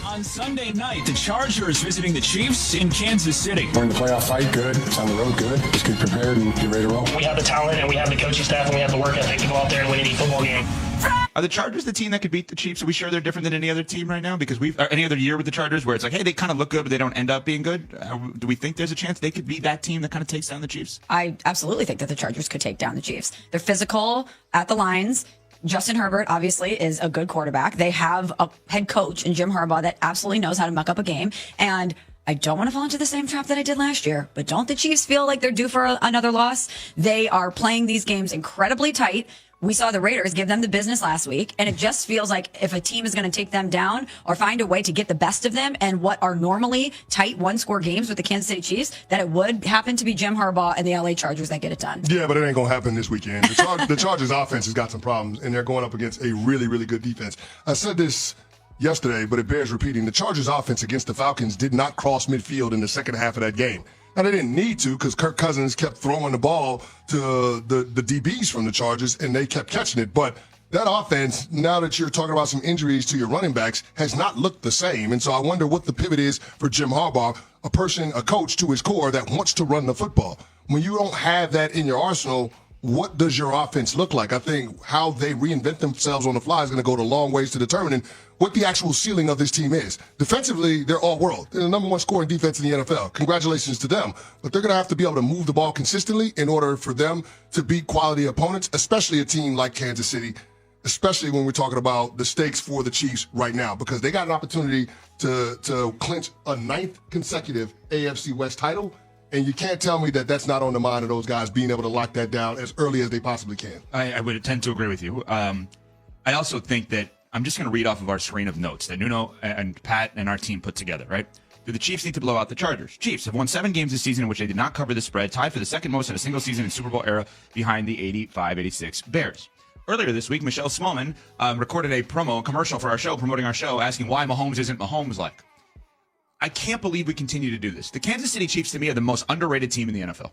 On Sunday night, the Chargers visiting the Chiefs in Kansas City. We're in the playoff fight, good. It's on the road, good. Just get prepared and get ready to roll. We have the talent and we have the coaching staff and we have the work ethic to go out there and win any football game. Are the Chargers the team that could beat the Chiefs? Are we sure they're different than any other team right now? Because any other year with the Chargers where it's like, hey, they kind of look good, but they don't end up being good. Do we think there's a chance they could be that team that kind of takes down the Chiefs? I absolutely think that the Chargers could take down the Chiefs. They're physical at the lines. Justin Herbert, obviously, is a good quarterback. They have a head coach in Jim Harbaugh that absolutely knows how to muck up a game. And I don't want to fall into the same trap that I did last year, but don't the Chiefs feel like they're due for another loss? They are playing these games incredibly tight. We saw the Raiders give them the business last week, and it just feels like if a team is going to take them down or find a way to get the best of them and what are normally tight one-score games with the Kansas City Chiefs, that it would happen to be Jim Harbaugh and the LA Chargers that get it done. Yeah, but it ain't going to happen this weekend. The Chargers offense has got some problems, and they're going up against a really, really good defense. I said this yesterday, but it bears repeating. The Chargers offense against the Falcons did not cross midfield in the second half of that game. Now, they didn't need to because Kirk Cousins kept throwing the ball to the DBs from the Chargers, and they kept catching it. But that offense, now that you're talking about some injuries to your running backs, has not looked the same. And so I wonder what the pivot is for Jim Harbaugh, a coach to his core that wants to run the football. When you don't have that in your arsenal, what does your offense look like? I think how they reinvent themselves on the fly is going to go a long ways to determining what the actual ceiling of this team is. Defensively, they're all world. They're the number one scoring defense in the NFL. Congratulations to them. But they're going to have to be able to move the ball consistently in order for them to beat quality opponents, especially a team like Kansas City, especially when we're talking about the stakes for the Chiefs right now, because they got an opportunity to clinch a 9th consecutive AFC West title. And you can't tell me that that's not on the mind of those guys being able to lock that down as early as they possibly can. I would tend to agree with you. I also think that I'm just going to read off of our screen of notes that Nuno and Pat and our team put together, right? Do the Chiefs need to blow out the Chargers? Chiefs have won 7 games this season in which they did not cover the spread, tied for the second most in a single season in Super Bowl era behind the 85-86 Bears. Earlier this week, Michelle Smallman recorded a commercial for our show, promoting our show, asking why Mahomes isn't Mahomes-like. I can't believe we continue to do this. The Kansas City Chiefs, to me, are the most underrated team in the NFL.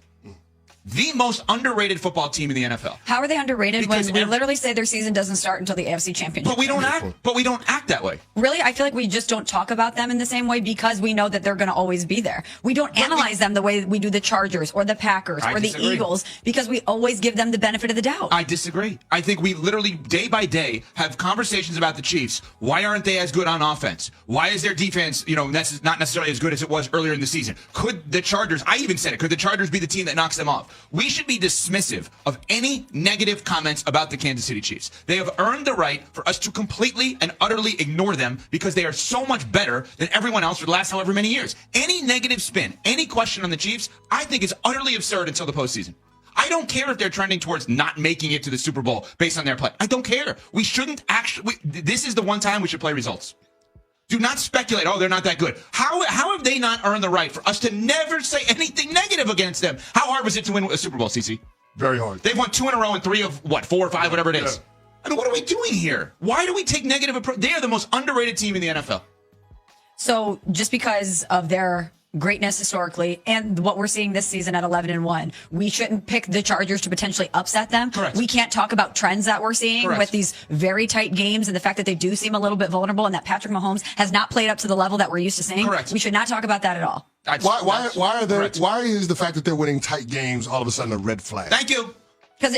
The most underrated football team in the NFL. How are they underrated Because when we literally say their season doesn't start until the AFC Championship? But we don't act that way. Really? I feel like we just don't talk about them in the same way because we know that they're going to always be there. We don't analyze them the way we do the Chargers or the Packers or the Eagles because we always give them the benefit of the doubt. I disagree. I think we literally, day by day, have conversations about the Chiefs. Why aren't they as good on offense? Why is their defense, not necessarily as good as it was earlier in the season? Could the Chargers, I even said it, could the Chargers be the team that knocks them off? We should be dismissive of any negative comments about the Kansas City Chiefs. They have earned the right for us to completely and utterly ignore them because they are so much better than everyone else for the last however many years. Any negative spin, any question on the Chiefs, I think is utterly absurd until the postseason. I don't care if they're trending towards not making it to the Super Bowl based on their play. I don't care. We shouldn't actually. This is the one time we should play results. Do not speculate, they're not that good. How have they not earned the right for us to never say anything negative against them? How hard was it to win a Super Bowl, CC? Very hard. They've won 2 in a row and 3 of, 4 or 5, whatever it is. I mean, what are we doing here? Why do we take negative approach? They are the most underrated team in the NFL. So just because of their greatness historically and what we're seeing this season at 11-1, we shouldn't pick the Chargers to potentially upset them. Correct. We can't talk about trends that we're seeing with these very tight games and the fact that they do seem a little bit vulnerable and that Patrick Mahomes has not played up to the level that we're used to seeing. Correct. We should not talk about that at all. Why is the fact that they're winning tight games all of a sudden a red flag? Thank you. Because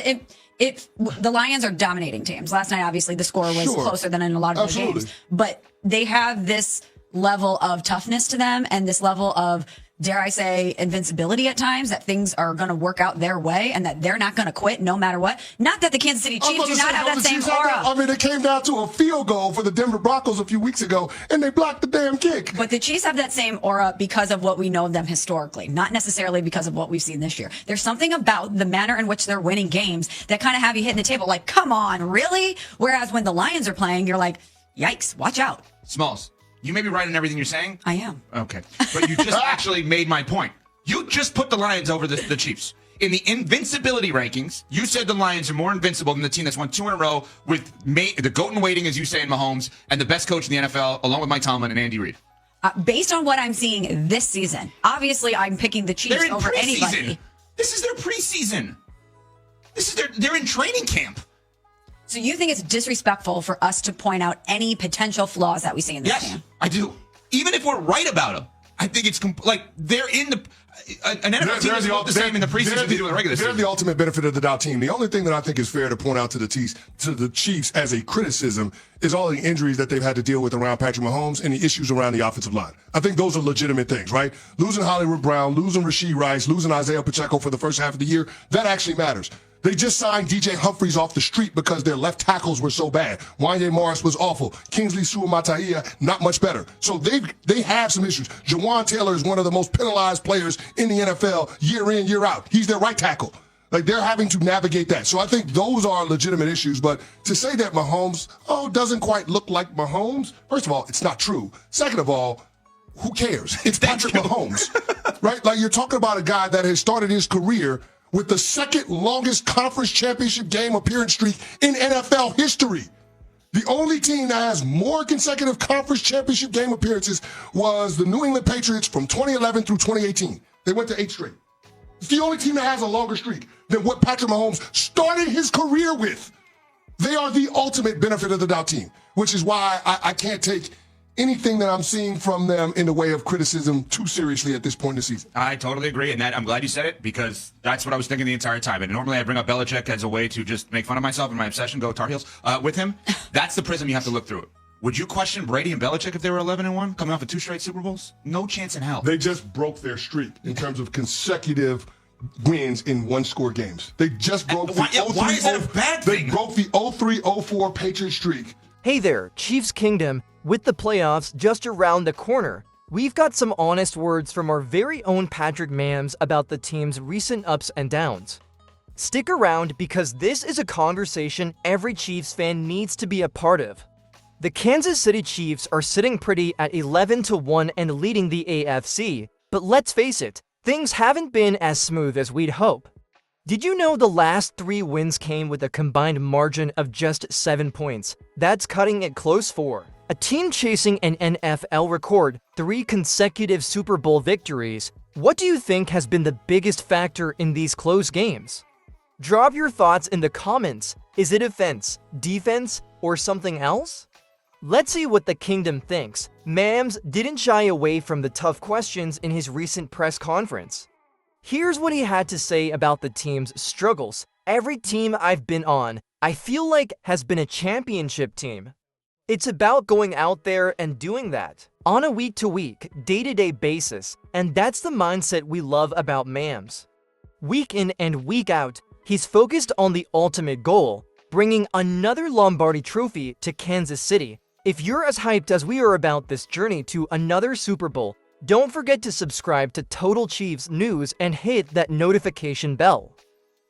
the Lions are dominating teams. Last night, obviously, the score was closer than in a lot of the games. But they have this level of toughness to them and this level of, dare I say, invincibility at times, that things are going to work out their way and that they're not going to quit no matter what. Not that the Kansas City Chiefs do not have that same aura. I mean, it came down to a field goal for the Denver Broncos a few weeks ago, and they blocked the damn kick. But the Chiefs have that same aura because of what we know of them historically, not necessarily because of what we've seen this year. There's something about the manner in which they're winning games that kind of have you hitting the table like, come on, really? Whereas when the Lions are playing, you're like, yikes, watch out. Smalls, you may be right in everything you're saying. I am. Okay. But you just actually made my point. You just put the Lions over the Chiefs. In the invincibility rankings, you said the Lions are more invincible than the team that's won 2 in a row with the GOAT in waiting, as you say, in Mahomes, and the best coach in the NFL, along with Mike Tomlin and Andy Reid. Based on what I'm seeing this season, obviously I'm picking the Chiefs over anybody. This is their preseason. They're in training camp. So you think it's disrespectful for us to point out any potential flaws that we see in this game? Yes, I do. even if we're right about them, I think it's like they're in the an NFL team is the same in the preseason as they do in the regular season. They're the ultimate benefit of the doubt team. The only thing that I think is fair to point out to the Chiefs as a criticism is all the injuries that they've had to deal with around Patrick Mahomes and the issues around the offensive line. I think those are legitimate things, right? Losing Hollywood Brown, losing Rashee Rice, losing Isaiah Pacheco for the first half of the year, that actually matters. They just signed DJ Humphries off the street because their left tackles were so bad. Wanye Morris was awful. Kingsley Suamataia, not much better. So they have some issues. Jawan Taylor is one of the most penalized players in the NFL year in, year out. He's their right tackle. Like, they're having to navigate that. So I think those are legitimate issues. But to say that Mahomes, doesn't quite look like Mahomes, first of all, it's not true. Second of all, who cares? It's Patrick Mahomes, right? Like, you're talking about a guy that has started his career with the second longest conference championship game appearance streak in NFL history. The only team that has more consecutive conference championship game appearances was the New England Patriots from 2011 through 2018. They went to 8 straight. It's the only team that has a longer streak than what Patrick Mahomes started his career with. They are the ultimate benefit of the doubt team, which is why I can't take anything that I'm seeing from them in the way of criticism too seriously at this point in the season. I totally agree, and I'm glad you said it, because that's what I was thinking the entire time. And normally I bring up Belichick as a way to just make fun of myself and my obsession, go Tar Heels, with him. That's the prism you have to look through. Would you question Brady and Belichick if they were 11-1, coming off of 2 straight Super Bowls? No chance in hell. They just broke their streak in terms of consecutive wins in one-score games. They just broke why is that a bad thing? They broke the 03-04 Patriot streak. Hey there, Chiefs Kingdom. With the playoffs just around the corner, we've got some honest words from our very own Patrick Mams about the team's recent ups and downs. Stick around, because this is a conversation every Chiefs fan needs to be a part of. The Kansas City Chiefs are sitting pretty at 11-1 and leading the AFC, but let's face it, things haven't been as smooth as we'd hope. Did you know the last 3 wins came with a combined margin of just 7 points? That's cutting it close for a team chasing an NFL record, 3 consecutive Super Bowl victories. What do you think has been the biggest factor in these close games? Drop your thoughts in the comments. Is it offense, defense, or something else? Let's see what the Kingdom thinks. Mams didn't shy away from the tough questions in his recent press conference. Here's what he had to say about the team's struggles. Every team I've been on, I feel like, has been a championship team. It's about going out there and doing that on a week-to-week, day-to-day basis, and that's the mindset we love about Mams. Week in and week out, he's focused on the ultimate goal, bringing another Lombardi trophy to Kansas City. If you're as hyped as we are about this journey to another Super Bowl, don't forget to subscribe to Total Chiefs News and hit that notification bell.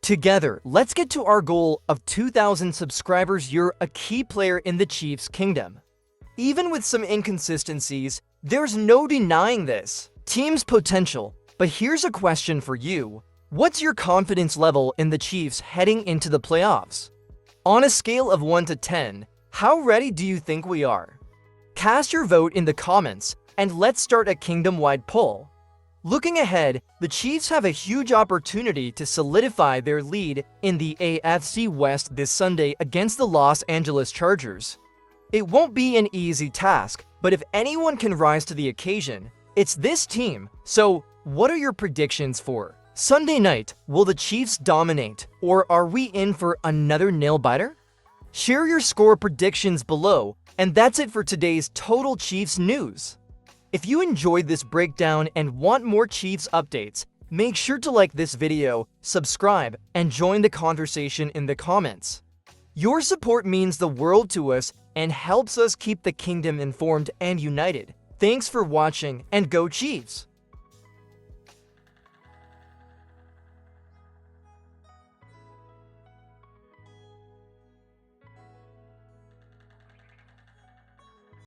Together, let's get to our goal of 2,000 subscribers. You're a key player in the Chiefs Kingdom. Even with some inconsistencies, there's no denying this team's potential. But here's a question for you. What's your confidence level in the Chiefs heading into the playoffs? On a scale of 1 to 10, how ready do you think we are? Cast your vote in the comments, and let's start a kingdom-wide poll. Looking ahead, the Chiefs have a huge opportunity to solidify their lead in the AFC West this Sunday against the Los Angeles Chargers. It won't be an easy task, but if anyone can rise to the occasion, it's this team. So, what are your predictions for Sunday night? Will the Chiefs dominate, or are we in for another nail-biter? Share your score predictions below, and that's it for today's Total Chiefs News. If you enjoyed this breakdown and want more Chiefs updates, make sure to like this video, subscribe, and join the conversation in the comments. Your support means the world to us and helps us keep the Kingdom informed and united. Thanks for watching, and go Chiefs!